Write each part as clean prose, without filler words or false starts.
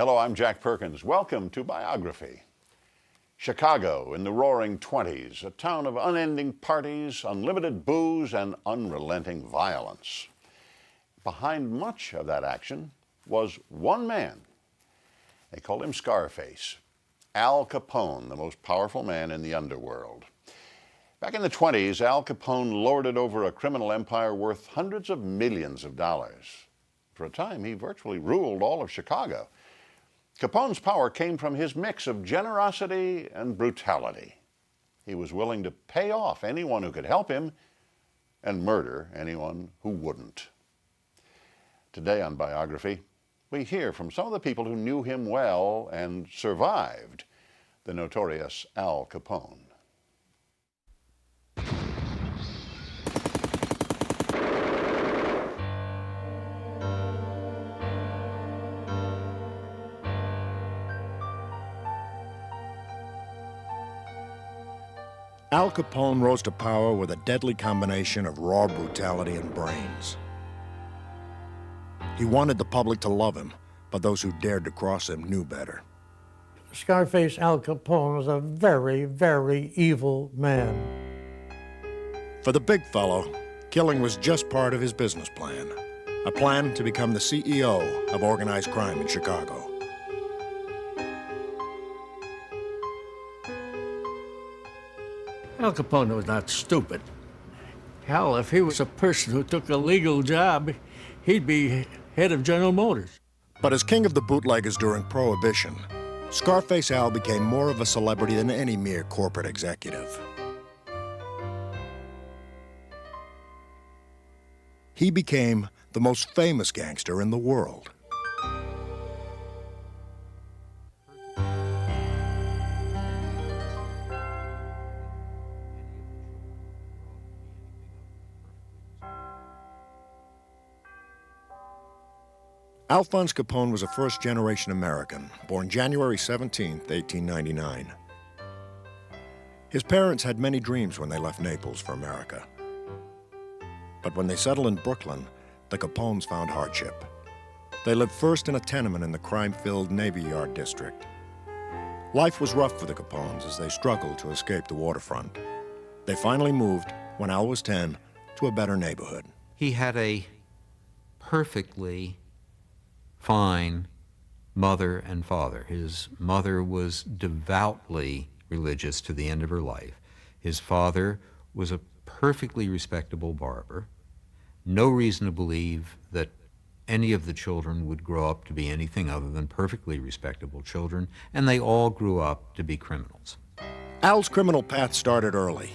Hello, I'm Jack Perkins. Welcome to Biography. Chicago in the roaring 20s, a town of unending parties, unlimited booze, and unrelenting violence. Behind much of that action was one man. They called him Scarface, Al Capone, the most powerful man in the underworld. Back in the 20s, Al Capone lorded over a criminal empire worth hundreds of millions of dollars. For a time, he virtually ruled all of Chicago. Capone's power came from his mix of generosity and brutality. He was willing to pay off anyone who could help him and murder anyone who wouldn't. Today on Biography, we hear from some of the people who knew him well and survived the notorious Al Capone. Al Capone rose to power with a deadly combination of raw brutality and brains. He wanted the public to love him, but those who dared to cross him knew better. Scarface Al Capone was a very, very evil man. For the big fellow, killing was just part of his business plan, a plan to become the CEO of organized crime in Chicago. Al Capone was not stupid. Hell, if he was a person who took a legal job, he'd be head of General Motors. But as king of the bootleggers during Prohibition, Scarface Al became more of a celebrity than any mere corporate executive. He became the most famous gangster in the world. Alphonse Capone was a first-generation American, born January 17, 1899. His parents had many dreams when they left Naples for America. But when they settled in Brooklyn, the Capones found hardship. They lived first in a tenement in the crime-filled Navy Yard district. Life was rough for the Capones as they struggled to escape the waterfront. They finally moved, when Al was 10, to a better neighborhood. He had a perfectly fine mother and father. His mother was devoutly religious to the end of her life. His father was a perfectly respectable barber. No reason to believe that any of the children would grow up to be anything other than perfectly respectable children, and they all grew up to be criminals. Al's criminal path started early.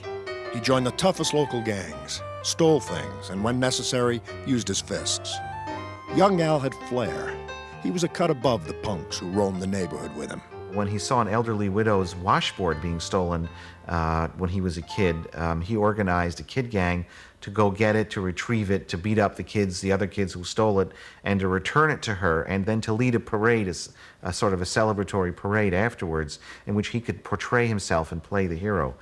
He joined the toughest local gangs, stole things, and when necessary, used his fists. Young Al had flair. He was a cut above the punks who roamed the neighborhood with him. When he saw an elderly widow's washboard being stolen when he was a kid, he organized a kid gang to go get it, to retrieve it, to beat up the other kids who stole it, and to return it to her, and then to lead a parade, a sort of a celebratory parade afterwards, in which he could portray himself and play the hero.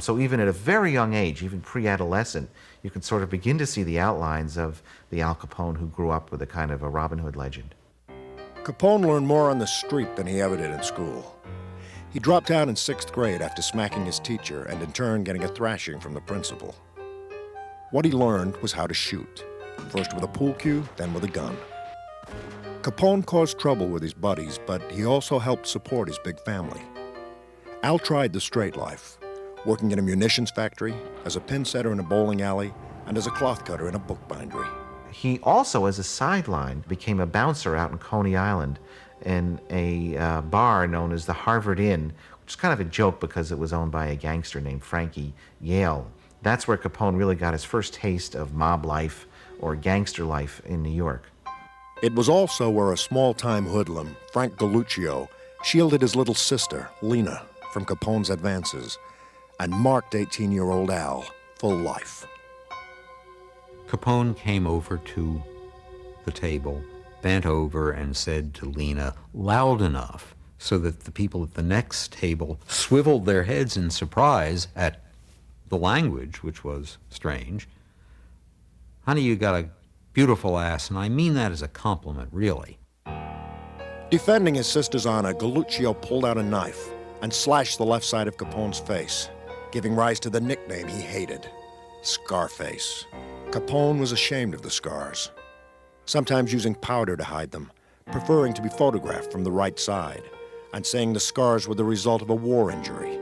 So even at a very young age, even pre-adolescent, you can sort of begin to see the outlines of the Al Capone who grew up with a kind of a Robin Hood legend. Capone learned more on the street than he ever did in school. He dropped out in 6th grade after smacking his teacher and in turn getting a thrashing from the principal. What he learned was how to shoot, first with a pool cue, then with a gun. Capone caused trouble with his buddies, but he also helped support his big family. Al tried the straight life, working in a munitions factory, as a pin setter in a bowling alley, and as a cloth cutter in a bookbindery. He also, as a sideline, became a bouncer out in Coney Island in a bar known as the Harvard Inn, which is kind of a joke because it was owned by a gangster named Frankie Yale. That's where Capone really got his first taste of mob life or gangster life in New York. It was also where a small-time hoodlum, Frank Galluccio, shielded his little sister, Lena, from Capone's advances and marked 18-year-old Al for life. Capone came over to the table, bent over and said to Lena loud enough so that the people at the next table swiveled their heads in surprise at the language, which was strange. "Honey, you got a beautiful ass," and I mean that as a compliment, really. Defending his sister's honor, Galluccio pulled out a knife and slashed the left side of Capone's face, giving rise to the nickname he hated, Scarface. Capone was ashamed of the scars, sometimes using powder to hide them, preferring to be photographed from the right side, and saying the scars were the result of a war injury.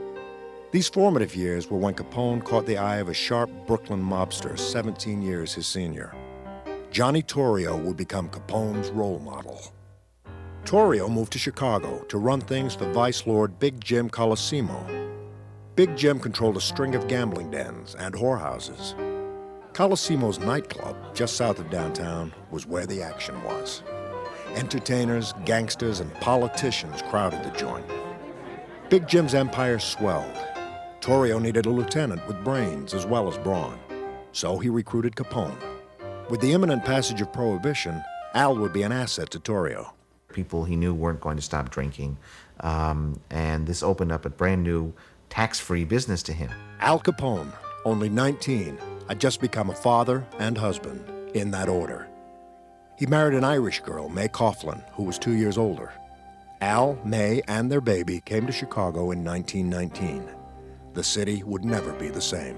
These formative years were when Capone caught the eye of a sharp Brooklyn mobster 17 years his senior. Johnny Torrio would become Capone's role model. Torrio moved to Chicago to run things for Vice Lord Big Jim Colosimo. Big Jim controlled a string of gambling dens and whorehouses. Colosimo's nightclub, just south of downtown, was where the action was. Entertainers, gangsters, and politicians crowded the joint. Big Jim's empire swelled. Torrio needed a lieutenant with brains as well as brawn, so he recruited Capone. With the imminent passage of Prohibition, Al would be an asset to Torrio. People he knew weren't going to stop drinking, and this opened up a brand new tax-free business to him. Al Capone, only 19, had just become a father and husband, in that order. He married an Irish girl, May Coughlin, who was 2 years older. Al, May, and their baby came to Chicago in 1919. The city would never be the same.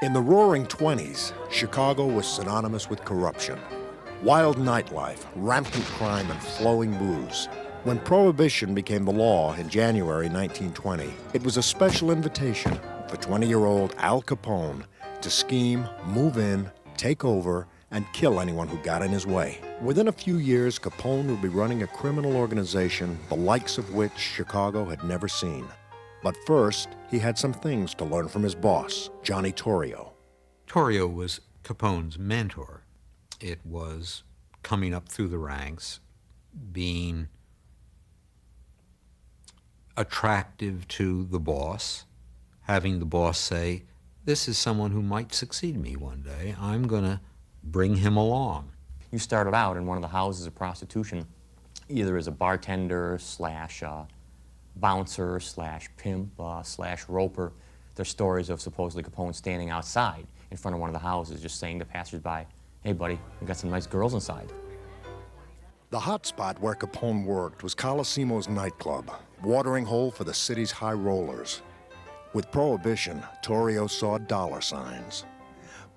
In the Roaring '20s, Chicago was synonymous with corruption. Wild nightlife, rampant crime, and flowing booze. When Prohibition became the law in January 1920, it was a special invitation for 20-year-old Al Capone to scheme, move in, take over, and kill anyone who got in his way. Within a few years, Capone would be running a criminal organization the likes of which Chicago had never seen. But first, he had some things to learn from his boss, Johnny Torrio. Torrio was Capone's mentor. It was coming up through the ranks, being attractive to the boss, having the boss say, this is someone who might succeed me one day. I'm going to bring him along. You started out in one of the houses of prostitution, either as a bartender slash bouncer slash pimp slash roper. There's stories of supposedly Capone standing outside in front of one of the houses just saying to passersby, hey buddy, we got some nice girls inside. The hot spot where Capone worked was Colosimo's nightclub, watering hole for the city's high rollers. With Prohibition, Torrio saw dollar signs.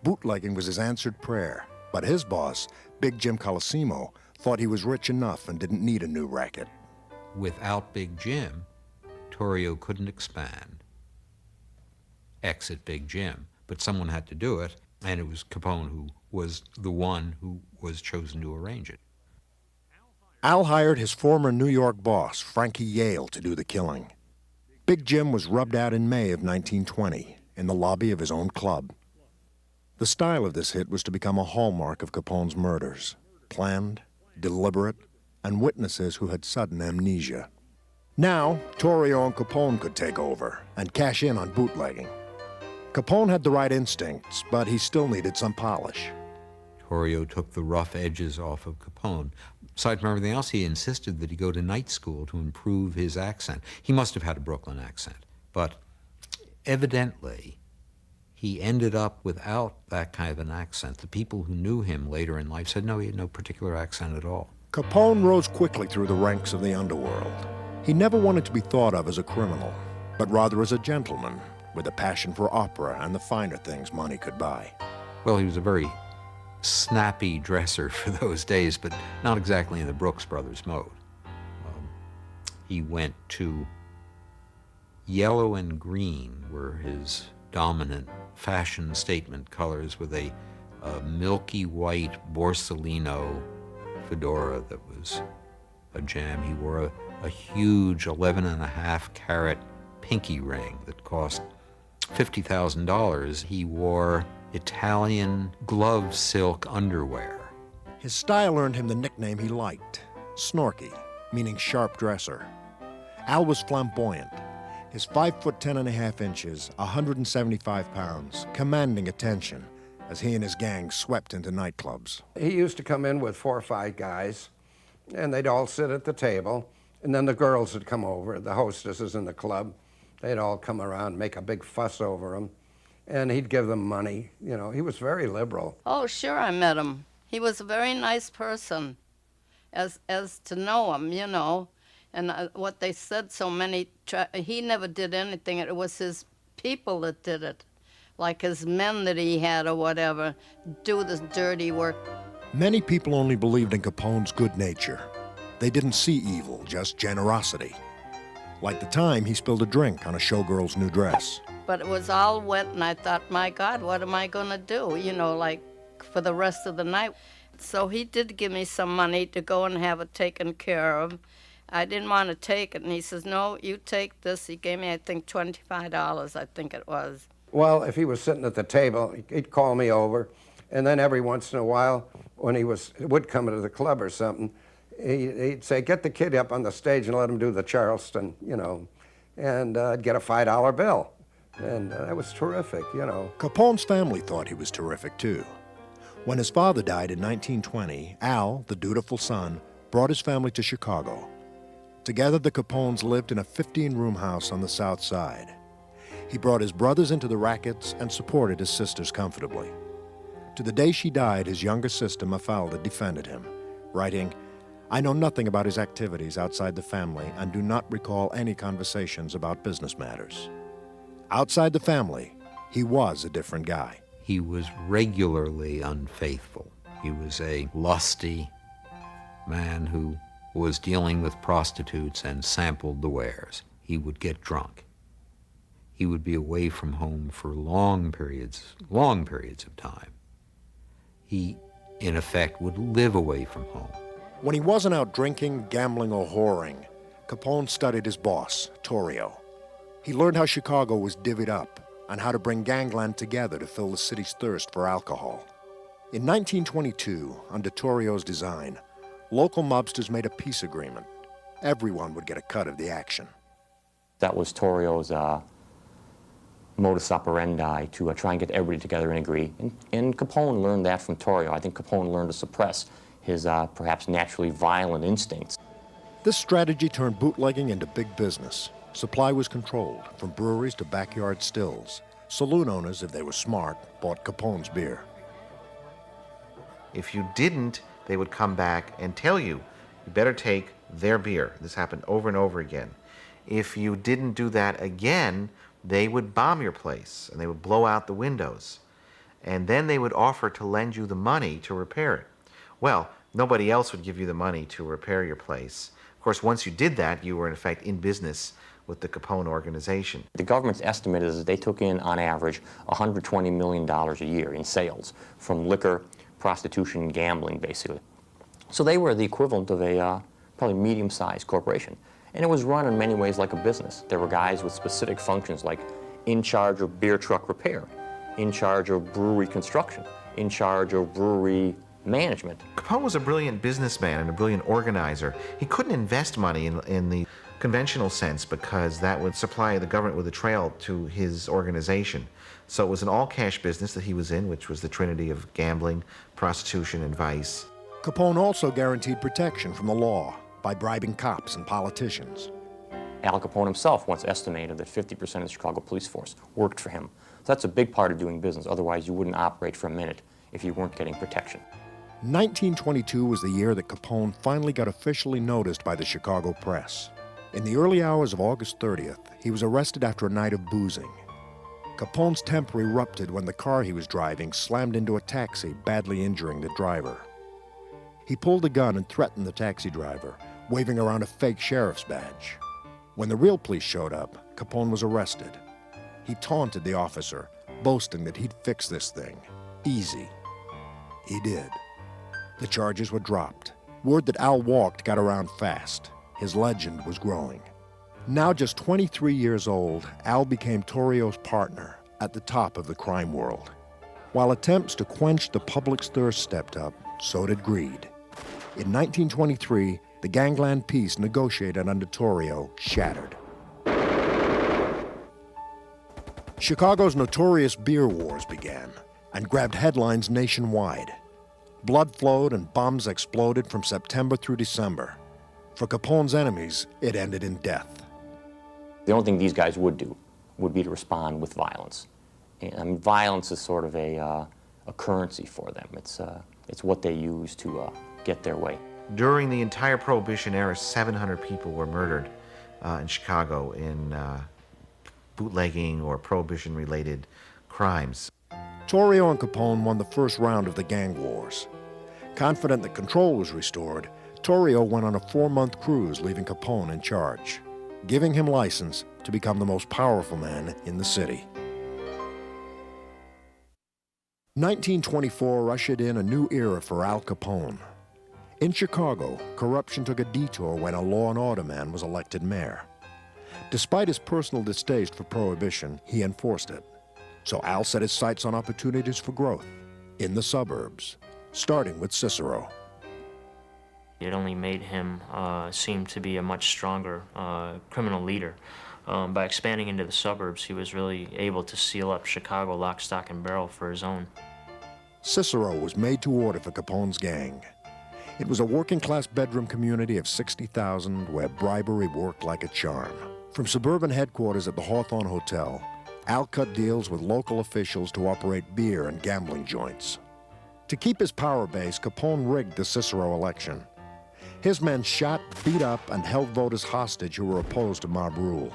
Bootlegging was his answered prayer, but his boss, Big Jim Colosimo, thought he was rich enough and didn't need a new racket. Without Big Jim, Torrio couldn't expand. Exit Big Jim. But someone had to do it, and it was Capone who was the one who was chosen to arrange it. Al hired his former New York boss, Frankie Yale, to do the killing. Big Jim was rubbed out in May of 1920 in the lobby of his own club. The style of this hit was to become a hallmark of Capone's murders, planned, deliberate, and witnesses who had sudden amnesia. Now, Torrio and Capone could take over and cash in on bootlegging. Capone had the right instincts, but he still needed some polish. Torrio took the rough edges off of Capone. Aside from everything else, he insisted that he go to night school to improve his accent. He must have had a Brooklyn accent, but evidently he ended up without that kind of an accent. The people who knew him later in life said, no, he had no particular accent at all. Capone rose quickly through the ranks of the underworld. He never wanted to be thought of as a criminal, but rather as a gentleman with a passion for opera and the finer things money could buy. Well, he was a very snappy dresser for those days, but not exactly in the Brooks Brothers mode. He went to yellow and green were his dominant fashion statement colors, with a milky white Borsalino fedora that was a gem. He wore a huge 11.5 carat pinky ring that cost $50,000. He wore Italian glove silk underwear. His style earned him the nickname he liked, Snorky, meaning sharp dresser. Al was flamboyant. His 5'10.5", 175 pounds, commanding attention as he and his gang swept into nightclubs. He used to come in with 4 or 5 guys, and they'd all sit at the table, and then the girls would come over, the hostesses in the club. They'd all come around, make a big fuss over him, and he'd give them money. You know, he was very liberal. Oh, sure, I met him. He was a very nice person, as to know him, you know. And what they said, he never did anything. It was his people that did it, like his men that he had or whatever, do this dirty work. Many people only believed in Capone's good nature. They didn't see evil, just generosity. Like the time he spilled a drink on a showgirl's new dress. But it was all wet, and I thought, my God, what am I going to do, you know, like for the rest of the night? So he did give me some money to go and have it taken care of. I didn't want to take it, and he says, no, you take this. He gave me, I think, $25, I think it was. Well, if he was sitting at the table, he'd call me over, and then every once in a while, when he would come to the club or something, he'd say, get the kid up on the stage and let him do the Charleston, you know, and get a $5 bill. And that was terrific, you know. Capone's family thought he was terrific, too. When his father died in 1920, Al, the dutiful son, brought his family to Chicago. Together, the Capones lived in a 15-room house on the South Side. He brought his brothers into the rackets and supported his sisters comfortably. To the day she died, his younger sister, Mafalda, defended him, writing, I know nothing about his activities outside the family and do not recall any conversations about business matters. Outside the family, he was a different guy. He was regularly unfaithful. He was a lusty man who was dealing with prostitutes and sampled the wares. He would get drunk. He would be away from home for long periods of time. He, in effect, would live away from home. When he wasn't out drinking, gambling, or whoring, Capone studied his boss, Torrio. He learned how Chicago was divvied up and how to bring gangland together to fill the city's thirst for alcohol. In 1922, under Torrio's design, local mobsters made a peace agreement. Everyone would get a cut of the action. That was Torrio's modus operandi, to try and get everybody together and agree. And Capone learned that from Torrio. I think Capone learned to suppress his perhaps naturally violent instincts. This strategy turned bootlegging into big business. Supply was controlled, from breweries to backyard stills. Saloon owners, if they were smart, bought Capone's beer. If you didn't, they would come back and tell you, you better take their beer. This happened over and over again. If you didn't do that again, they would bomb your place and they would blow out the windows. And then they would offer to lend you the money to repair it. Well, nobody else would give you the money to repair your place. Of course, once you did that, you were in effect in business with the Capone organization. The government's estimate is that they took in, on average, $120 million a year in sales from liquor, prostitution, and gambling, basically. So they were the equivalent of a probably medium-sized corporation. And it was run in many ways like a business. There were guys with specific functions like in charge of beer truck repair, in charge of brewery construction, in charge of brewery management. Capone was a brilliant businessman and a brilliant organizer. He couldn't invest money in the conventional sense because that would supply the government with a trail to his organization. So it was an all-cash business that he was in, which was the trinity of gambling, prostitution, and vice. Capone also guaranteed protection from the law by bribing cops and politicians. Al Capone himself once estimated that 50% of the Chicago police force worked for him. So that's a big part of doing business. Otherwise, you wouldn't operate for a minute if you weren't getting protection. 1922 was the year that Capone finally got officially noticed by the Chicago press. In the early hours of August 30th, he was arrested after a night of boozing. Capone's temper erupted when the car he was driving slammed into a taxi, badly injuring the driver. He pulled a gun and threatened the taxi driver, waving around a fake sheriff's badge. When the real police showed up, Capone was arrested. He taunted the officer, boasting that he'd fix this thing. Easy. He did. The charges were dropped. Word that Al walked got around fast. His legend was growing. Now just 23 years old, Al became Torrio's partner at the top of the crime world. While attempts to quench the public's thirst stepped up, so did greed. In 1923, the gangland peace negotiated under Torrio shattered. Chicago's notorious beer wars began and grabbed headlines nationwide. Blood flowed and bombs exploded from September through December. For Capone's enemies, it ended in death. The only thing these guys would do would be to respond with violence. And violence is sort of a currency for them. It's It's what they use to get their way. During the entire Prohibition era, 700 people were murdered in Chicago in bootlegging or Prohibition-related crimes. Torrio and Capone won the first round of the gang wars. Confident that control was restored, Torrio went on a 4-month cruise, leaving Capone in charge, giving him license to become the most powerful man in the city. 1924 ushered in a new era for Al Capone. In Chicago, corruption took a detour when a law and order man was elected mayor. Despite his personal distaste for prohibition, he enforced it. So Al set his sights on opportunities for growth in the suburbs, starting with Cicero. It only made him seem to be a much stronger criminal leader. By expanding into the suburbs, he was really able to seal up Chicago lock, stock, and barrel for his own. Cicero was made to order for Capone's gang. It was a working-class bedroom community of 60,000 where bribery worked like a charm. From suburban headquarters at the Hawthorne Hotel, Al cut deals with local officials to operate beer and gambling joints. To keep his power base, Capone rigged the Cicero election. His men shot, beat up, and held voters hostage who were opposed to mob rule.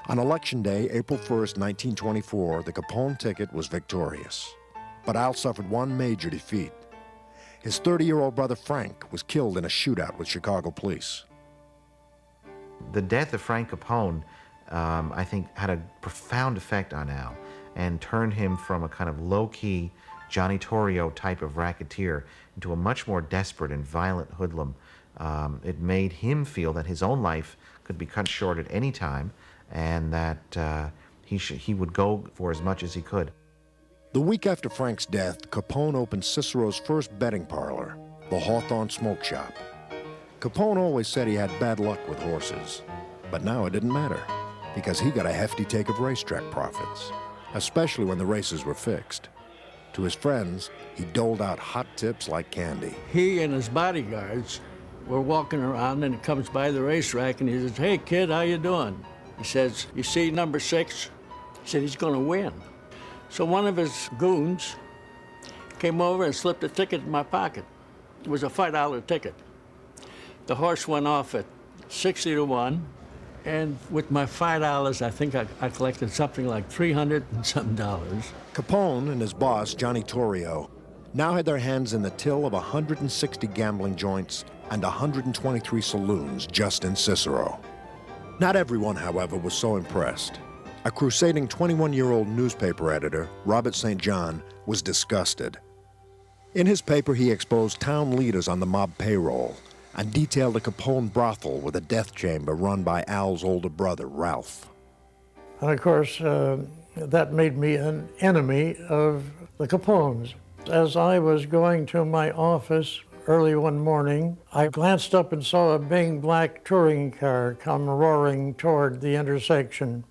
On Election Day, April 1st, 1924, the Capone ticket was victorious. But Al suffered one major defeat. His 30-year-old brother Frank was killed in a shootout with Chicago police. The death of Frank Capone, I think, had a profound effect on Al and turned him from a kind of low-key Johnny Torrio type of racketeer into a much more desperate and violent hoodlum. It made him feel that his own life could be cut short at any time and that he would go for as much as he could. The week after Frank's death, Capone opened Cicero's first betting parlor, the Hawthorne Smoke Shop. Capone always said he had bad luck with horses, but now it didn't matter because he got a hefty take of racetrack profits, especially when the races were fixed. To his friends, he doled out hot tips like candy. He and his bodyguards were walking around, and he comes by the racetrack, and he says, "Hey, kid, how you doing?" He says, "You see number 6?" He said, "He's going to win." So one of his goons came over and slipped a ticket in my pocket. It was a $5 ticket. The horse went off at 60 to 1, and with my $5, I think I collected something like $300 and some dollars. Capone and his boss, Johnny Torrio, now had their hands in the till of 160 gambling joints and 123 saloons just in Cicero. Not everyone, however, was so impressed. A crusading 21-year-old newspaper editor, Robert St. John, was disgusted. In his paper, he exposed town leaders on the mob payroll and detailed a Capone brothel with a death chamber run by Al's older brother, Ralph. And of course, that made me an enemy of the Capones. As I was going to my office early one morning, I glanced up and saw a big black touring car come roaring toward the intersection.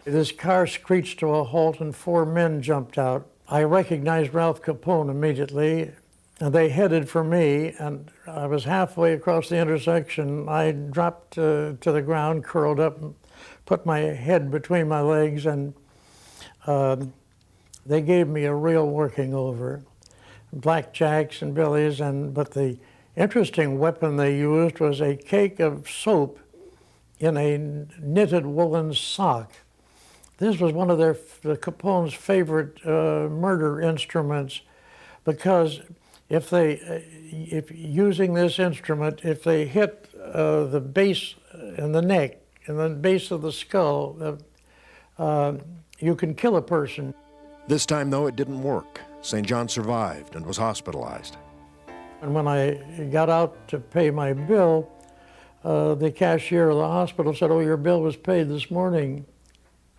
This car screeched to a halt and 4 men jumped out. I recognized Ralph Capone immediately, and they headed for me, and I was halfway across the intersection. I dropped to the ground, curled up, and put my head between my legs, and they gave me a real working over. Blackjacks and billies, but the interesting weapon they used was a cake of soap in a knitted woolen sock. This was one of the Capone's favorite murder instruments, because if using this instrument, if they hit the base and the neck and the base of the skull, you can kill a person. This time, though, it didn't work. St. John survived and was hospitalized. And when I got out to pay my bill, the cashier of the hospital said, "Oh, your bill was paid this morning."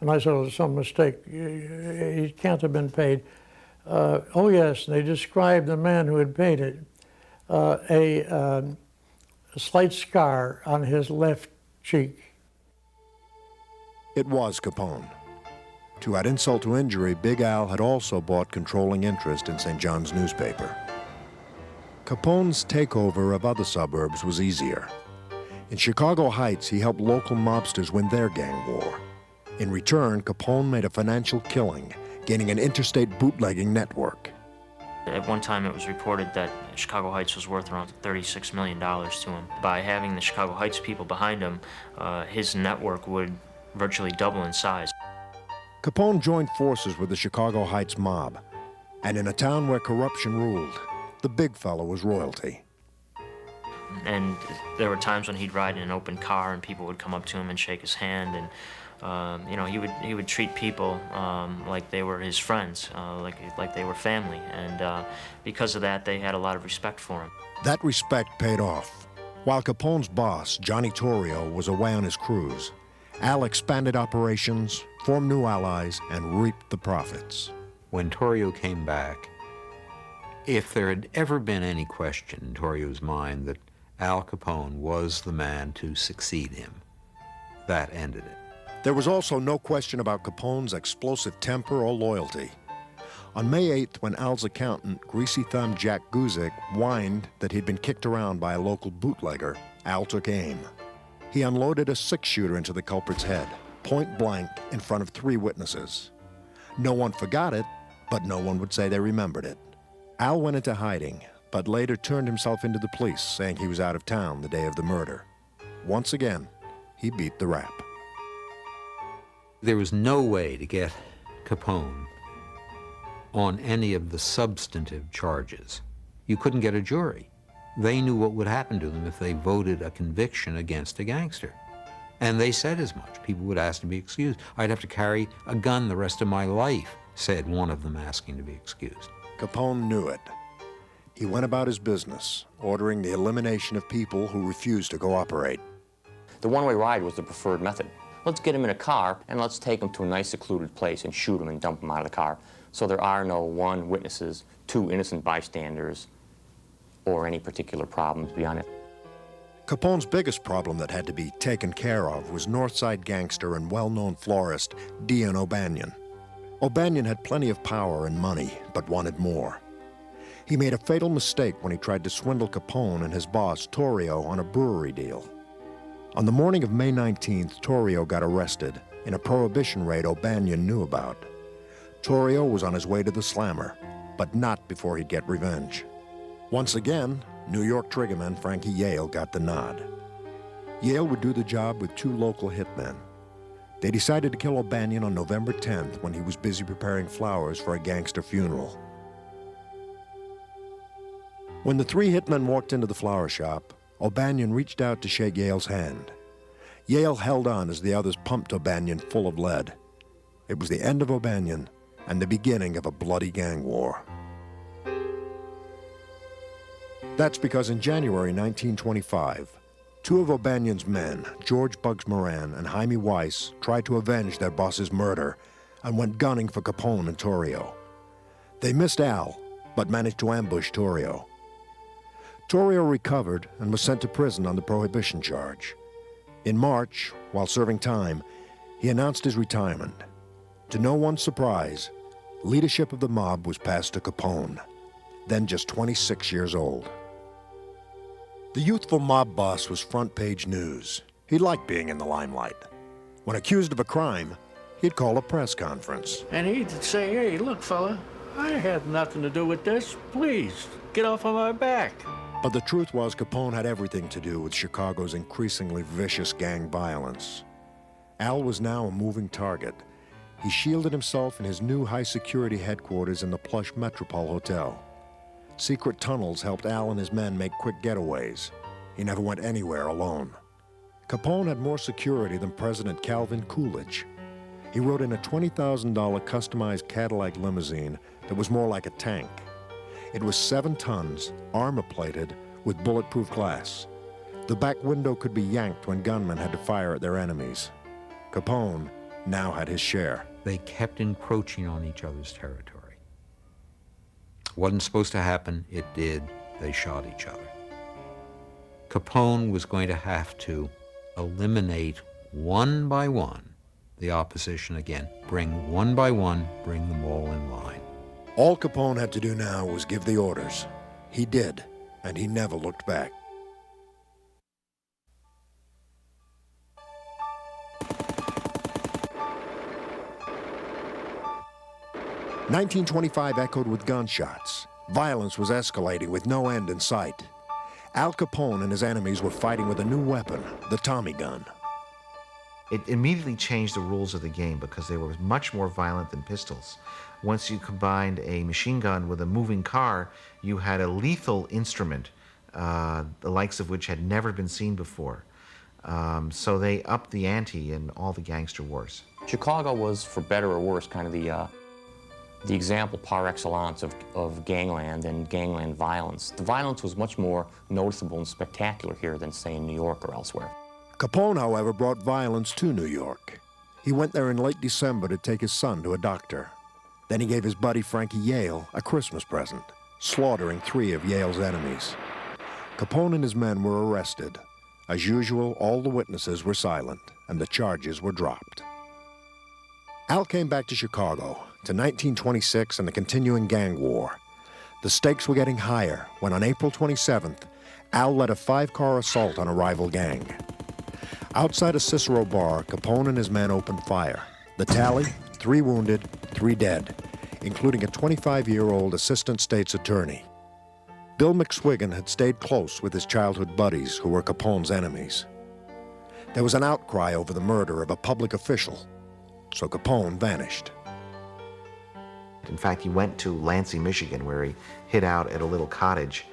And I said, "Oh, there's some mistake. It can't have been paid." "Oh, yes." And they described the man who had paid it. A slight scar on his left cheek. It was Capone. To add insult to injury, Big Al had also bought controlling interest in St. John's newspaper. Capone's takeover of other suburbs was easier. In Chicago Heights, he helped local mobsters win their gang war. In return, Capone made a financial killing, gaining an interstate bootlegging network. At one time, it was reported that Chicago Heights was worth around $36 million to him. By having the Chicago Heights people behind him, his network would virtually double in size. Capone joined forces with the Chicago Heights mob, and in a town where corruption ruled, the big fella was royalty. And there were times when he'd ride in an open car and people would come up to him and shake his hand, and you know, he would treat people like they were his friends, like they were family, and because of that, they had a lot of respect for him. That respect paid off. While Capone's boss, Johnny Torrio, was away on his cruise, Al expanded operations, formed new allies, and reaped the profits. When Torrio came back, if there had ever been any question in Torrio's mind that Al Capone was the man to succeed him, that ended it. There was also no question about Capone's explosive temper or loyalty. On May 8th, when Al's accountant, Greasy Thumb Jack Guzik, whined that he'd been kicked around by a local bootlegger, Al took aim. He unloaded a six-shooter into the culprit's head, point blank, in front of 3 witnesses. No one forgot it, but no one would say they remembered it. Al went into hiding, but later turned himself into the police, saying he was out of town the day of the murder. Once again, he beat the rap. There was no way to get Capone on any of the substantive charges. You couldn't get a jury. They knew what would happen to them if they voted a conviction against a gangster. And they said as much. People would ask to be excused. I'd have to carry a gun the rest of my life, said one of them asking to be excused. Capone knew it. He went about his business, ordering the elimination of people who refused to cooperate. The one-way ride was the preferred method. Let's get him in a car and let's take him to a nice secluded place and shoot him and dump him out of the car. So there are no 1 witnesses, 2 innocent bystanders, or any particular problems beyond it. Capone's biggest problem that had to be taken care of was Northside gangster and well-known florist Dion O'Banion. O'Banion had plenty of power and money, but wanted more. He made a fatal mistake when he tried to swindle Capone and his boss, Torrio, on a brewery deal. On the morning of May 19th, Torrio got arrested in a prohibition raid O'Banion knew about. Torrio was on his way to the slammer, but not before he'd get revenge. Once again, New York triggerman Frankie Yale got the nod. Yale would do the job with 2 local hitmen. They decided to kill O'Banion on November 10th when he was busy preparing flowers for a gangster funeral. When the 3 hitmen walked into the flower shop, O'Banion reached out to shake Yale's hand. Yale held on as the others pumped O'Banion full of lead. It was the end of O'Banion and the beginning of a bloody gang war. That's because in January 1925, 2 of O'Banion's men, George Bugs Moran and Jaime Weiss, tried to avenge their boss's murder and went gunning for Capone and Torrio. They missed Al, but managed to ambush Torrio. Torrio recovered and was sent to prison on the prohibition charge. In March, while serving time, he announced his retirement. To no one's surprise, leadership of the mob was passed to Capone, then just 26 years old. The youthful mob boss was front-page news. He liked being in the limelight. When accused of a crime, he'd call a press conference. And he'd say, hey, look, fella, I had nothing to do with this. Please, get off of my back. But the truth was Capone had everything to do with Chicago's increasingly vicious gang violence. Al was now a moving target. He shielded himself in his new high-security headquarters in the plush Metropole Hotel. Secret tunnels helped Al and his men make quick getaways. He never went anywhere alone. Capone had more security than President Calvin Coolidge. He rode in a $20,000 customized Cadillac limousine that was more like a tank. It was 7 tons, armor-plated, with bulletproof glass. The back window could be yanked when gunmen had to fire at their enemies. Capone now had his share. They kept encroaching on each other's territory. Wasn't supposed to happen, it did. They shot each other. Capone was going to have to eliminate one by one the opposition again. Bring one by one, bring them all in line. All Capone had to do now was give the orders. He did, and he never looked back. "1925 echoed with gunshots. Violence was escalating with no end in sight. Al Capone and his enemies were fighting with a new weapon, the Tommy gun. It immediately changed the rules of the game because they were much more violent than pistols. Once you combined a machine gun with a moving car, you had a lethal instrument, the likes of which had never been seen before. So they upped the ante in all the gangster wars. Chicago was, for better or worse, kind of the example par excellence of gangland and gangland violence. The violence was much more noticeable and spectacular here than, say, in New York or elsewhere. Capone, however, brought violence to New York. He went there in late December to take his son to a doctor. Then he gave his buddy Frankie Yale a Christmas present, slaughtering 3 of Yale's enemies. Capone and his men were arrested. As usual, all the witnesses were silent, and the charges were dropped. Al came back to Chicago, to 1926 and the continuing gang war. The stakes were getting higher when on April 27th, Al led a 5-car assault on a rival gang. Outside a Cicero bar, Capone and his men opened fire. The tally, 3 wounded, 3 dead, including a 25-year-old assistant state's attorney. Bill McSwiggan had stayed close with his childhood buddies who were Capone's enemies. There was an outcry over the murder of a public official, so Capone vanished. In fact, he went to Lansing, Michigan, where he hid out at a little cottage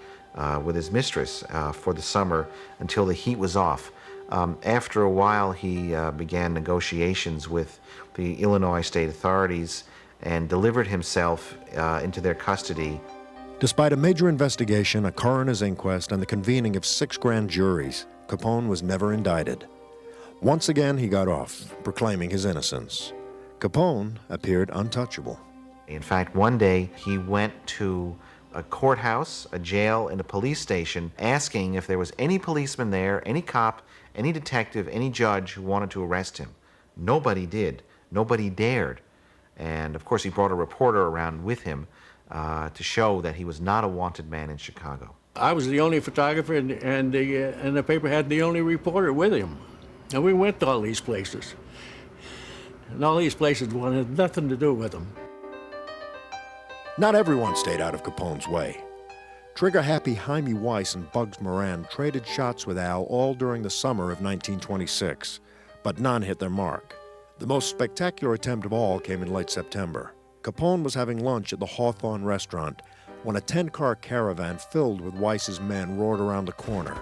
with his mistress for the summer until the heat was off. After a while, he began negotiations with the Illinois state authorities and delivered himself into their custody. Despite a major investigation, a coroner's inquest, and the convening of 6 grand juries, Capone was never indicted. Once again, he got off, proclaiming his innocence. Capone appeared untouchable. In fact, one day he went to a courthouse, a jail, and a police station asking if there was any policeman there, any cop, any detective, any judge who wanted to arrest him. Nobody did. Nobody dared. And of course, he brought a reporter around with him to show that he was not a wanted man in Chicago. I was the only photographer, and the paper had the only reporter with him. And we went to all these places. And all these places wanted nothing to do with him. Not everyone stayed out of Capone's way. Trigger-happy Jaime Weiss and Bugs Moran traded shots with Al all during the summer of 1926, but none hit their mark. The most spectacular attempt of all came in late September. Capone was having lunch at the Hawthorne restaurant when a 10-car caravan filled with Weiss's men roared around the corner.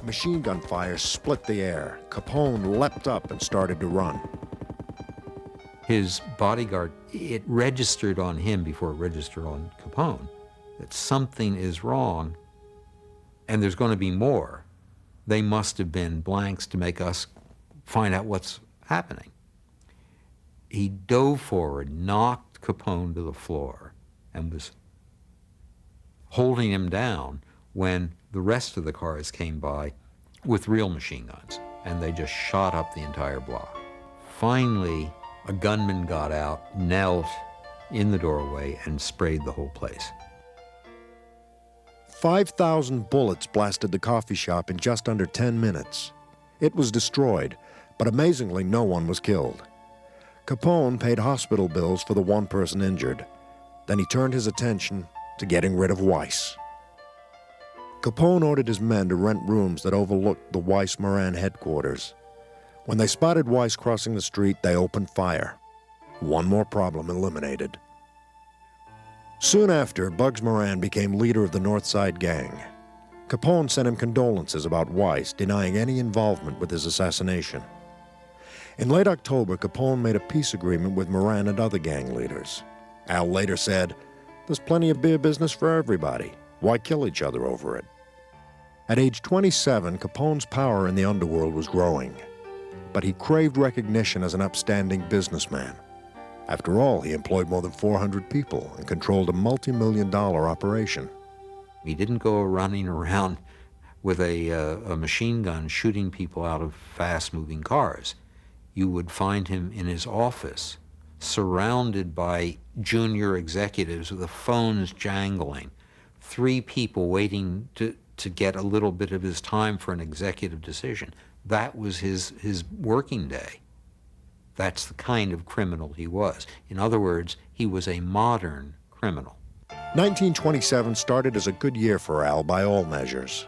Machine gun fire split the air. Capone leapt up and started to run. His bodyguard, it registered on him before it registered on Capone that something is wrong and there's going to be more. They must have been blanks to make us find out what's happening. He dove forward, knocked Capone to the floor, and was holding him down when the rest of the cars came by with real machine guns, and they just shot up the entire block. Finally, a gunman got out, knelt in the doorway, and sprayed the whole place. 5,000 bullets blasted the coffee shop in just under 10 minutes. It was destroyed, but amazingly, no one was killed. Capone paid hospital bills for the 1 person injured. Then he turned his attention to getting rid of Weiss. Capone ordered his men to rent rooms that overlooked the Weiss-Moran headquarters. When they spotted Weiss crossing the street, they opened fire. 1 more problem eliminated. Soon after, Bugs Moran became leader of the North Side Gang. Capone sent him condolences about Weiss, denying any involvement with his assassination. In late October, Capone made a peace agreement with Moran and other gang leaders. Al later said, "There's plenty of beer business for everybody. Why kill each other over it?" At age 27, Capone's power in the underworld was growing. But he craved recognition as an upstanding businessman. After all, he employed more than 400 people and controlled a multi-million-dollar operation. He didn't go running around with a machine gun shooting people out of fast-moving cars. You would find him in his office, surrounded by junior executives with the phones jangling, 3 people waiting to get a little bit of his time for an executive decision. That was his working day. That's the kind of criminal he was. In other words, he was a modern criminal. 1927 started as a good year for Al by all measures.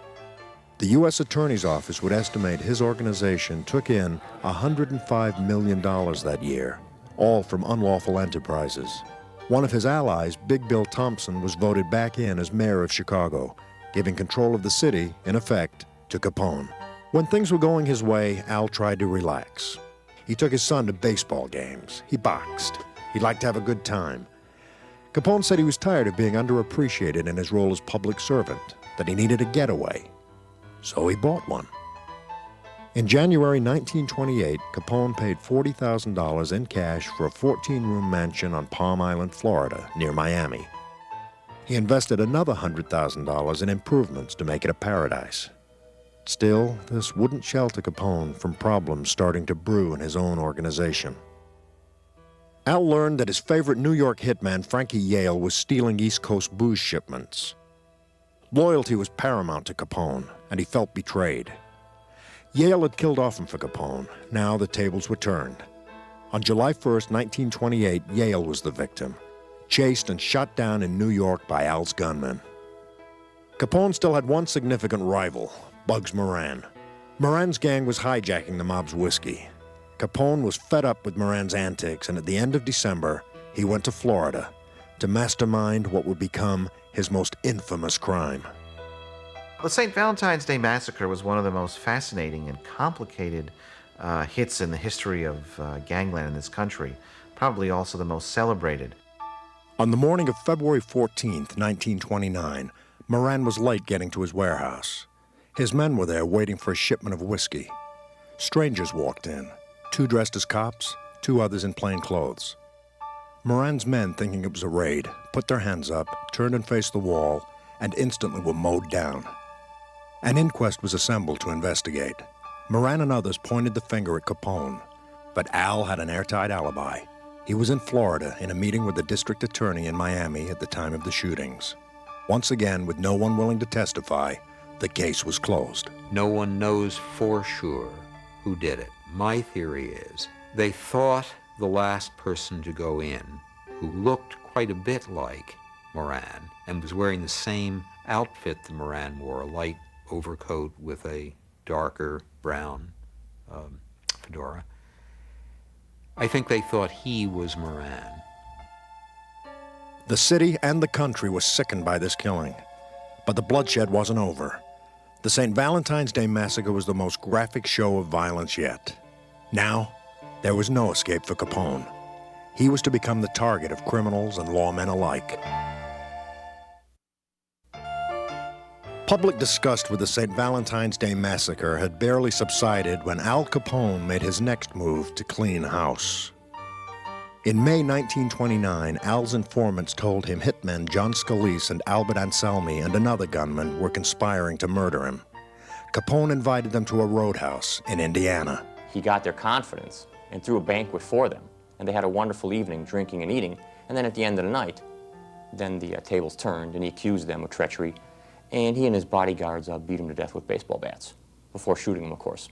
The U.S. Attorney's Office would estimate his organization took in $105 million that year, all from unlawful enterprises. One of his allies, Big Bill Thompson, was voted back in as mayor of Chicago, giving control of the city, in effect, to Capone. When things were going his way, Al tried to relax. He took his son to baseball games. He boxed. He liked to have a good time. Capone said he was tired of being underappreciated in his role as public servant, that he needed a getaway. So he bought one. In January 1928, Capone paid $40,000 in cash for a 14-room mansion on Palm Island, Florida, near Miami. He invested another $100,000 in improvements to make it a paradise. Still, this wouldn't shelter Capone from problems starting to brew in his own organization. Al learned that his favorite New York hitman, Frankie Yale, was stealing East Coast booze shipments. Loyalty was paramount to Capone, and he felt betrayed. Yale had killed often for Capone. Now the tables were turned. On July 1st, 1928, Yale was the victim, chased and shot down in New York by Al's gunmen. Capone still had one significant rival, Bugs Moran. Moran's gang was hijacking the mob's whiskey. Capone was fed up with Moran's antics, and at the end of December, he went to Florida to mastermind what would become his most infamous crime. The St. Valentine's Day Massacre was one of the most fascinating and complicated hits in the history of gangland in this country, probably also the most celebrated. On the morning of February 14th, 1929, Moran was late getting to his warehouse. His men were there waiting for a shipment of whiskey. Strangers walked in, 2 dressed as cops, 2 others in plain clothes. Moran's men, thinking it was a raid, put their hands up, turned and faced the wall, and instantly were mowed down. An inquest was assembled to investigate. Moran and others pointed the finger at Capone, but Al had an airtight alibi. He was in Florida in a meeting with the district attorney in Miami at the time of the shootings. Once again, with no one willing to testify, the case was closed. No one knows for sure who did it. My theory is they thought the last person to go in, who looked quite a bit like Moran and was wearing the same outfit that Moran wore, a light overcoat with a darker brown fedora. I think they thought he was Moran. The city and the country was sickened by this killing, but the bloodshed wasn't over. The St. Valentine's Day Massacre was the most graphic show of violence yet. Now, there was no escape for Capone. He was to become the target of criminals and lawmen alike. Public disgust with the St. Valentine's Day Massacre had barely subsided when Al Capone made his next move to clean house. In May 1929, Al's informants told him hitmen John Scalise and Albert Anselmi and another gunman were conspiring to murder him. Capone invited them to a roadhouse in Indiana. He got their confidence and threw a banquet for them, and they had a wonderful evening drinking and eating, and then at the end of the night, then the tables turned and he accused them of treachery, and he and his bodyguards beat him to death with baseball bats, before shooting him, of course.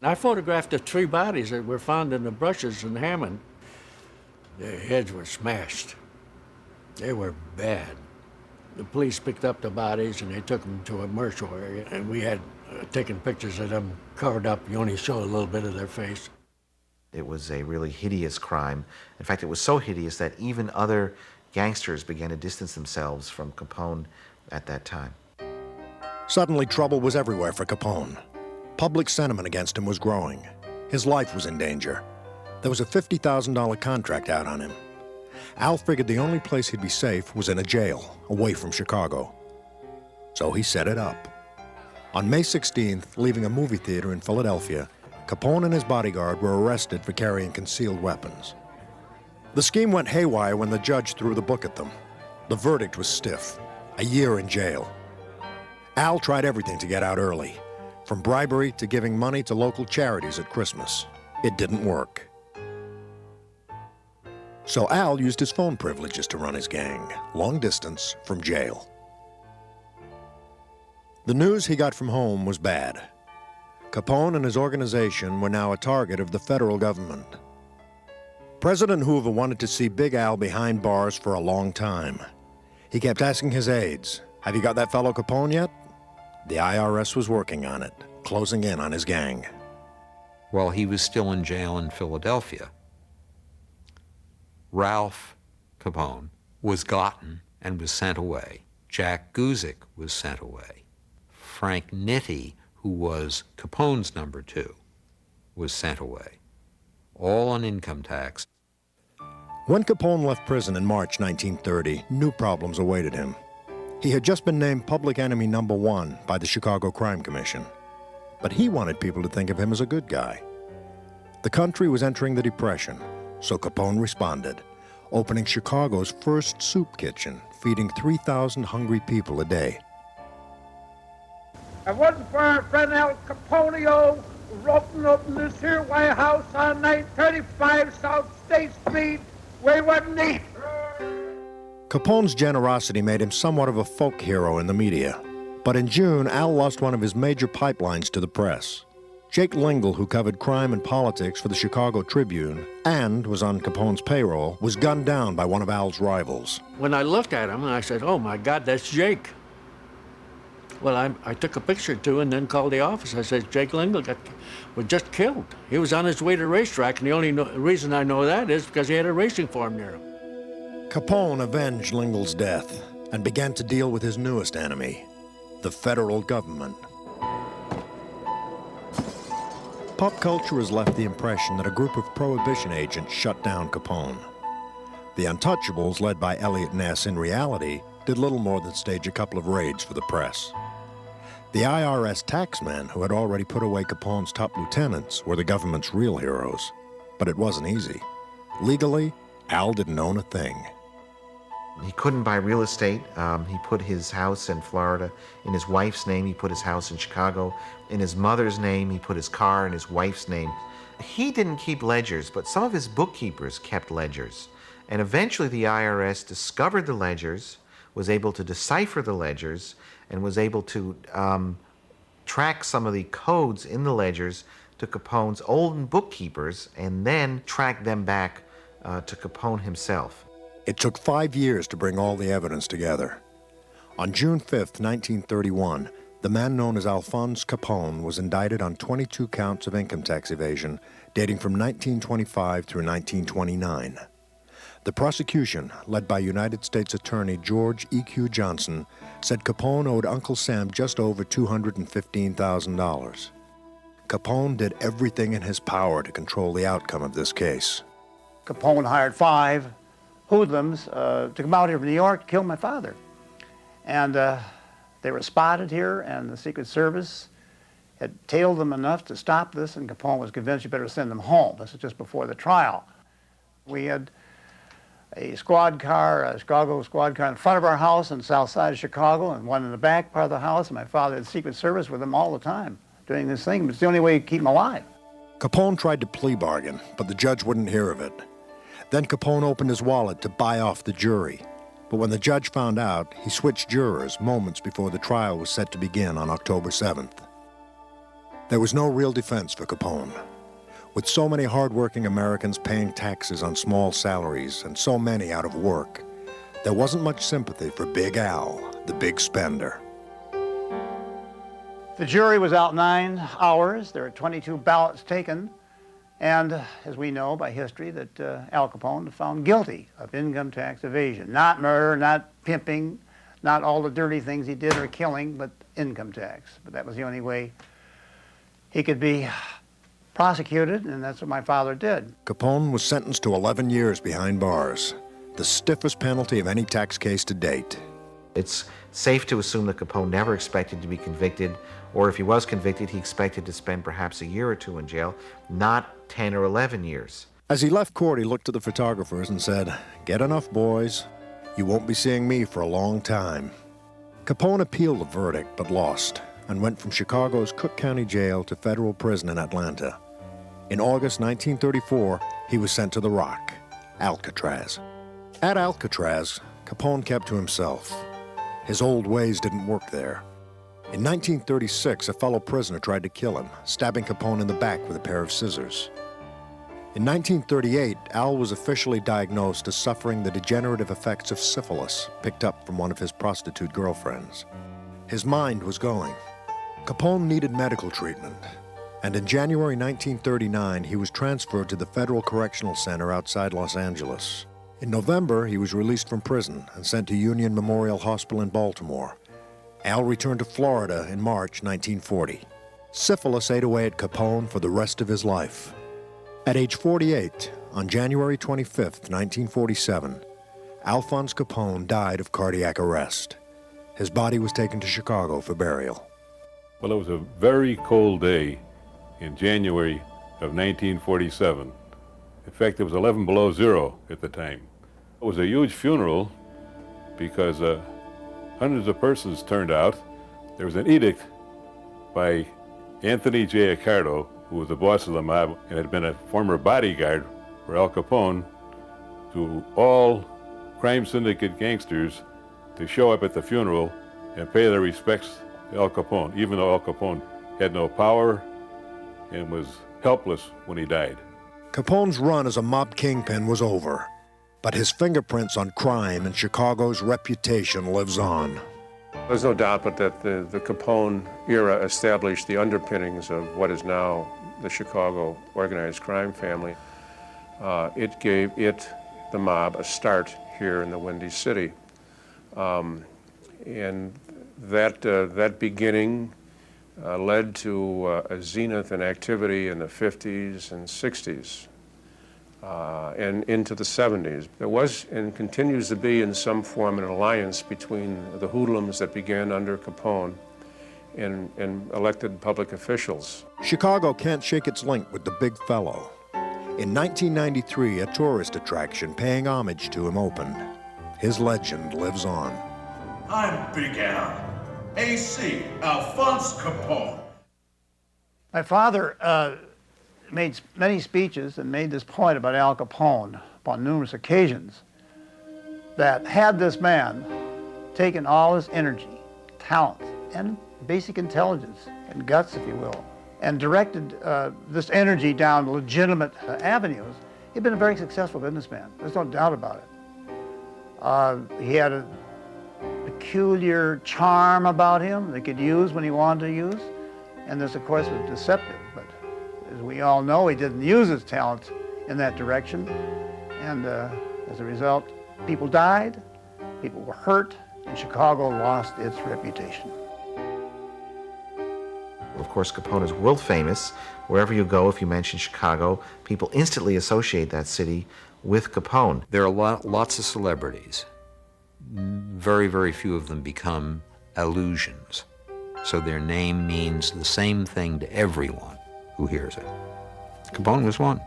I photographed the 3 bodies that were found in the brushes in Hammond. Their heads were smashed. They were bad. The police picked up the bodies and they took them to a mortuary, and we had taken pictures of them covered up. You only show a little bit of their face. It was a really hideous crime. In fact, it was so hideous that even other gangsters began to distance themselves from Capone at that time. Suddenly, trouble was everywhere for Capone. Public sentiment against him was growing. His life was in danger. There was a $50,000 contract out on him. Al figured the only place he'd be safe was in a jail, away from Chicago. So he set it up. On May 16th, leaving a movie theater in Philadelphia, Capone and his bodyguard were arrested for carrying concealed weapons. The scheme went haywire when the judge threw the book at them. The verdict was stiff: a year in jail. Al tried everything to get out early, from bribery to giving money to local charities at Christmas. It didn't work. So Al used his phone privileges to run his gang, long distance from jail. The news he got from home was bad. Capone and his organization were now a target of the federal government. President Hoover wanted to see Big Al behind bars for a long time. He kept asking his aides, "Have you got that fellow Capone yet?" The IRS was working on it, closing in on his gang. While he was still in jail in Philadelphia, Ralph Capone was gotten and was sent away. Jack Guzik was sent away. Frank Nitti, who was Capone's number 2, was sent away, all on income tax. When Capone left prison in March 1930, new problems awaited him. He had just been named public enemy number 1 by the Chicago Crime Commission. But he wanted people to think of him as a good guy. The country was entering the Depression, so Capone responded, opening Chicago's first soup kitchen, feeding 3,000 hungry people a day. If it wasn't for our friend Al Capone roping open this here White House on 935 South State Street, we wouldn't eat. Capone's generosity made him somewhat of a folk hero in the media. But in June, Al lost one of his major pipelines to the press. Jake Lingle, who covered crime and politics for the Chicago Tribune and was on Capone's payroll, was gunned down by one of Al's rivals. When I looked at him, I said, "Oh my God, that's Jake." Well, I took a picture too and then called the office. I said, "Jake Lingle was just killed. He was on his way to the racetrack, and the only reason I know that is because he had a racing farm near him." Capone avenged Lingle's death and began to deal with his newest enemy, the federal government. Pop culture has left the impression that a group of Prohibition agents shut down Capone. The Untouchables, led by Elliot Ness, in reality, did little more than stage a couple of raids for the press. The IRS taxmen, who had already put away Capone's top lieutenants, were the government's real heroes. But it wasn't easy. Legally, Al didn't own a thing. He couldn't buy real estate. He put his house in Florida in his wife's name. He put his house in Chicago in his mother's name. He put his car in his wife's name. He didn't keep ledgers, but some of his bookkeepers kept ledgers. And eventually the IRS discovered the ledgers, was able to decipher the ledgers, and was able to track some of the codes in the ledgers to Capone's old bookkeepers and then track them back to Capone himself. It took 5 years to bring all the evidence together. On June 5th, 1931, the man known as Alphonse Capone was indicted on 22 counts of income tax evasion dating from 1925 through 1929. The prosecution, led by United States Attorney George E.Q. Johnson, said Capone owed Uncle Sam just over $215,000. Capone did everything in his power to control the outcome of this case. Capone hired 5 hoodlums to come out here from New York to kill my father. And they were spotted here, and the Secret Service had tailed them enough to stop this, and Capone was convinced you better send them home. This was just before the trial. We had a squad car, a Chicago squad car in front of our house on the south side of Chicago, and one in the back part of the house, and my father had Secret Service with him all the time doing this thing. It's the only way to keep him alive. Capone tried to plea bargain, but the judge wouldn't hear of it. Then Capone opened his wallet to buy off the jury. But when the judge found out, he switched jurors moments before the trial was set to begin on October 7th. There was no real defense for Capone. With so many hardworking Americans paying taxes on small salaries and so many out of work, there wasn't much sympathy for Big Al, the big spender. The jury was out 9 hours. There were 22 ballots taken. And as we know by history, that Al Capone was found guilty of income tax evasion. Not murder, not pimping, not all the dirty things he did or killing, but income tax. But that was the only way he could be prosecuted, and that's what my father did. Capone was sentenced to 11 years behind bars, the stiffest penalty of any tax case to date. It's safe to assume that Capone never expected to be convicted, or if he was convicted, he expected to spend perhaps a year or 2 in jail, not 10 or 11 years. As he left court, he looked to the photographers and said, "Get enough, boys. You won't be seeing me for a long time." Capone appealed the verdict, but lost, and went from Chicago's Cook County Jail to federal prison in Atlanta. In August 1934, he was sent to the Rock, Alcatraz. At Alcatraz, Capone kept to himself. His old ways didn't work there. In 1936, a fellow prisoner tried to kill him, stabbing Capone in the back with a pair of scissors. In 1938, Al was officially diagnosed as suffering the degenerative effects of syphilis, picked up from one of his prostitute girlfriends. His mind was going. Capone needed medical treatment, and in January 1939, he was transferred to the Federal Correctional Center outside Los Angeles. In November, he was released from prison and sent to Union Memorial Hospital in Baltimore. Al returned to Florida in March 1940. Syphilis ate away at Capone for the rest of his life. At age 48, on January 25, 1947, Alphonse Capone died of cardiac arrest. His body was taken to Chicago for burial. Well, it was a very cold day in January of 1947. In fact, it was 11 below zero at the time. It was a huge funeral because hundreds of persons turned out. There was an edict by Anthony J. Accardo, who was the boss of the mob and had been a former bodyguard for Al Capone, to all crime syndicate gangsters to show up at the funeral and pay their respects to Al Capone, even though Al Capone had no power and was helpless when he died. Capone's run as a mob kingpin was over, but his fingerprints on crime and Chicago's reputation lives on. There's no doubt but that the Capone era established the underpinnings of what is now the Chicago organized crime family. It gave the mob, a start here in the Windy City. And that beginning led to a zenith in activity in the 50s and 60s and into the 70s. There was and continues to be in some form an alliance between the hoodlums that began under Capone and elected public officials. Chicago can't shake its link with the big fellow. In 1993, a tourist attraction paying homage to him opened. His legend lives on. I'm Big Al, AC, Alphonse Capone. My father made many speeches and made this point about Al Capone upon numerous occasions, that had this man taken all his energy, talent, and basic intelligence and guts, if you will, and directed this energy down legitimate avenues, he'd been a very successful businessman. There's no doubt about it. He had a peculiar charm about him that he could use when he wanted to use, and this, of course, was deceptive. But as we all know, he didn't use his talent in that direction, and as a result, people died, people were hurt, and Chicago lost its reputation. Of course, Capone is world famous. Wherever you go, if you mention Chicago, people instantly associate that city with Capone. There are lots of celebrities. Very, very few of them become allusions. So their name means the same thing to everyone who hears it. Capone was one.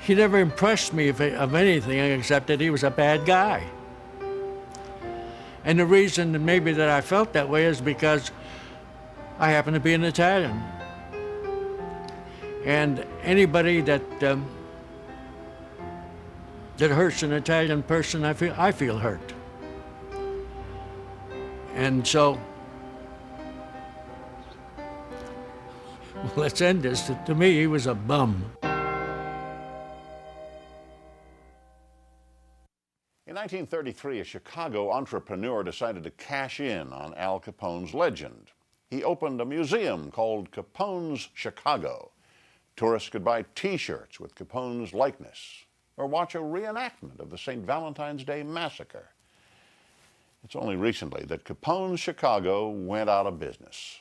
He never impressed me of anything except that he was a bad guy. And the reason that maybe that I felt that way is because I happen to be an Italian. And anybody that hurts an Italian person, I feel hurt. And so, let's end this. To me, he was a bum. In 1933, a Chicago entrepreneur decided to cash in on Al Capone's legend. He opened a museum called Capone's Chicago. Tourists could buy T-shirts with Capone's likeness or watch a reenactment of the St. Valentine's Day Massacre. It's only recently that Capone's Chicago went out of business,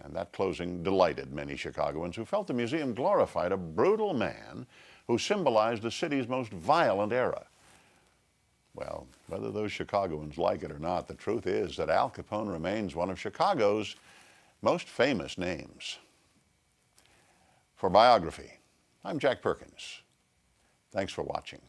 and that closing delighted many Chicagoans who felt the museum glorified a brutal man who symbolized the city's most violent era. Well, whether those Chicagoans like it or not, the truth is that Al Capone remains one of Chicago's most famous names. For Biography, I'm Jack Perkins. Thanks for watching.